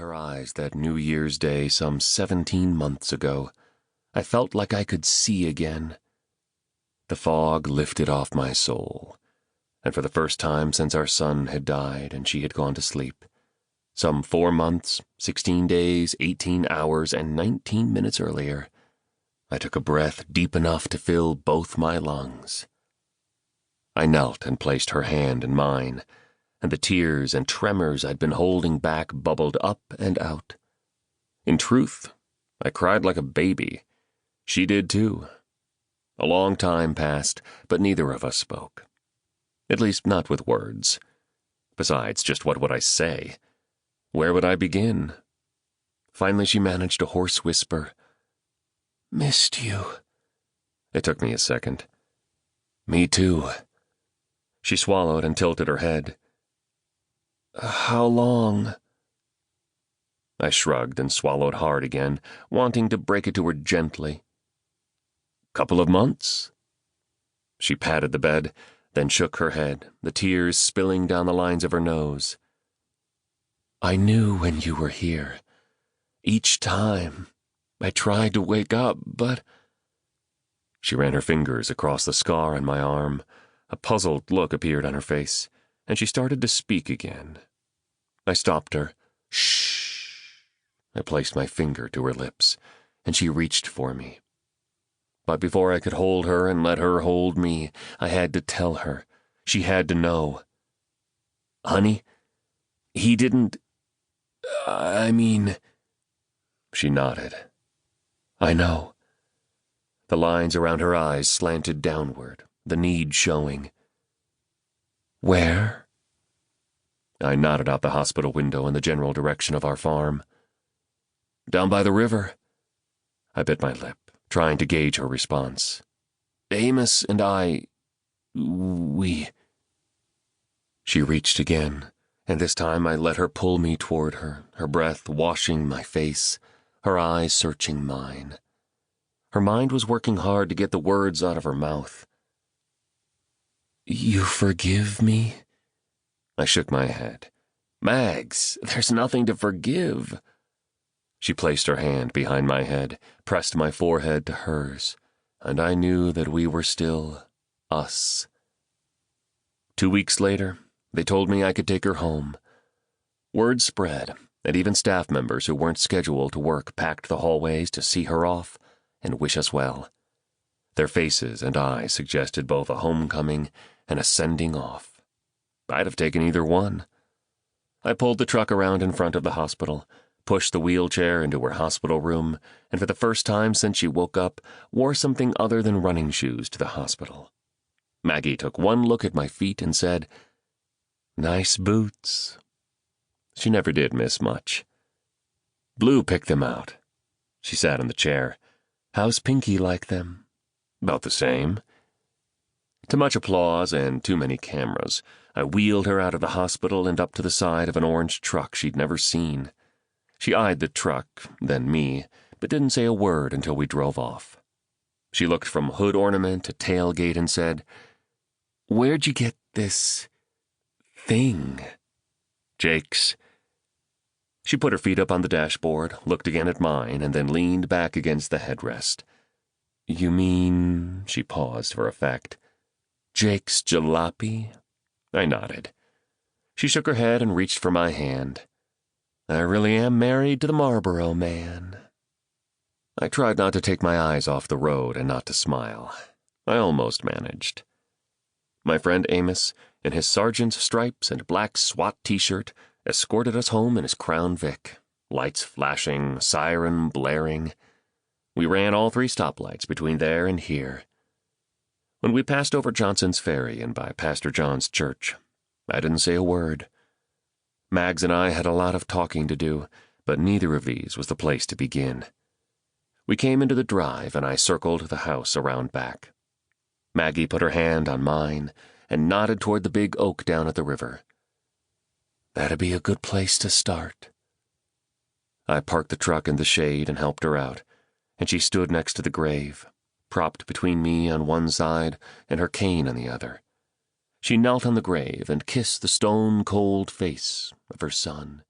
her eyes that New Year's Day some 17 months ago, I felt like I could see again. The fog lifted off my soul, and for the first time since our son had died and she had gone to sleep, some 4 months, 16 days, 18 hours, and 19 minutes earlier, I took a breath deep enough to fill both my lungs. I knelt and placed her hand in mine, and the tears and tremors I'd been holding back bubbled up and out. In truth, I cried like a baby. She did too. A long time passed, but neither of us spoke. At least not with words. Besides, just what would I say? Where would I begin? Finally she managed a hoarse whisper. "Missed you." It took me a second. "Me too." She swallowed and tilted her head. "How long?" I shrugged and swallowed hard again, wanting to break it to her gently. "Couple of months." She patted the bed, then shook her head, the tears spilling down the lines of her nose. "I knew when you were here. Each time I tried to wake up, but—" She ran her fingers across the scar on my arm. A puzzled look appeared on her face, and she started to speak again. I stopped her. "Shh." I placed my finger to her lips, and she reached for me. But before I could hold her and let her hold me, I had to tell her. She had to know. "Honey, he didn't... I mean..." She nodded. "I know." The lines around her eyes slanted downward, the need showing. "Where?" I nodded out the hospital window in the general direction of our farm. "Down by the river." I bit my lip, trying to gauge her response. "Amos and we..." She reached again, and this time I let her pull me toward her, her breath washing my face, her eyes searching mine. Her mind was working hard to get the words out of her mouth. "You forgive me?" I shook my head. "Mags, there's nothing to forgive." She placed her hand behind my head, pressed my forehead to hers, and I knew that we were still us. 2 weeks later, they told me I could take her home. Word spread, and even staff members who weren't scheduled to work packed the hallways to see her off and wish us well. Their faces and eyes suggested both a homecoming and a sending off. I'd have taken either one. I pulled the truck around in front of the hospital, pushed the wheelchair into her hospital room, and for the first time since she woke up, wore something other than running shoes to the hospital. Maggie took one look at my feet and said, "Nice boots." She never did miss much. "Blue picked them out." She sat in the chair. "How's Pinky like them?" "About the same." To much applause and too many cameras, I wheeled her out of the hospital and up to the side of an orange truck she'd never seen. She eyed the truck, then me, but didn't say a word until we drove off. She looked from hood ornament to tailgate and said, "Where'd you get this thing?" "Jake's." She put her feet up on the dashboard, looked again at mine, and then leaned back against the headrest. "You mean," she paused for effect, "Jake's jalopy?" I nodded. She shook her head and reached for my hand. "I really am married to the Marlboro man." I tried not to take my eyes off the road and not to smile. I almost managed. My friend Amos, in his sergeant's stripes and black SWAT t-shirt, escorted us home in his Crown Vic, lights flashing, siren blaring. We ran all 3 stoplights between there and here. When we passed over Johnson's Ferry and by Pastor John's church, I didn't say a word. Mags and I had a lot of talking to do, but neither of these was the place to begin. We came into the drive and I circled the house around back. Maggie put her hand on mine and nodded toward the big oak down at the river. "That'd be a good place to start." I parked the truck in the shade and helped her out, and she stood next to the grave, propped between me on one side and her cane on the other. She knelt on the grave and kissed the stone-cold face of her son.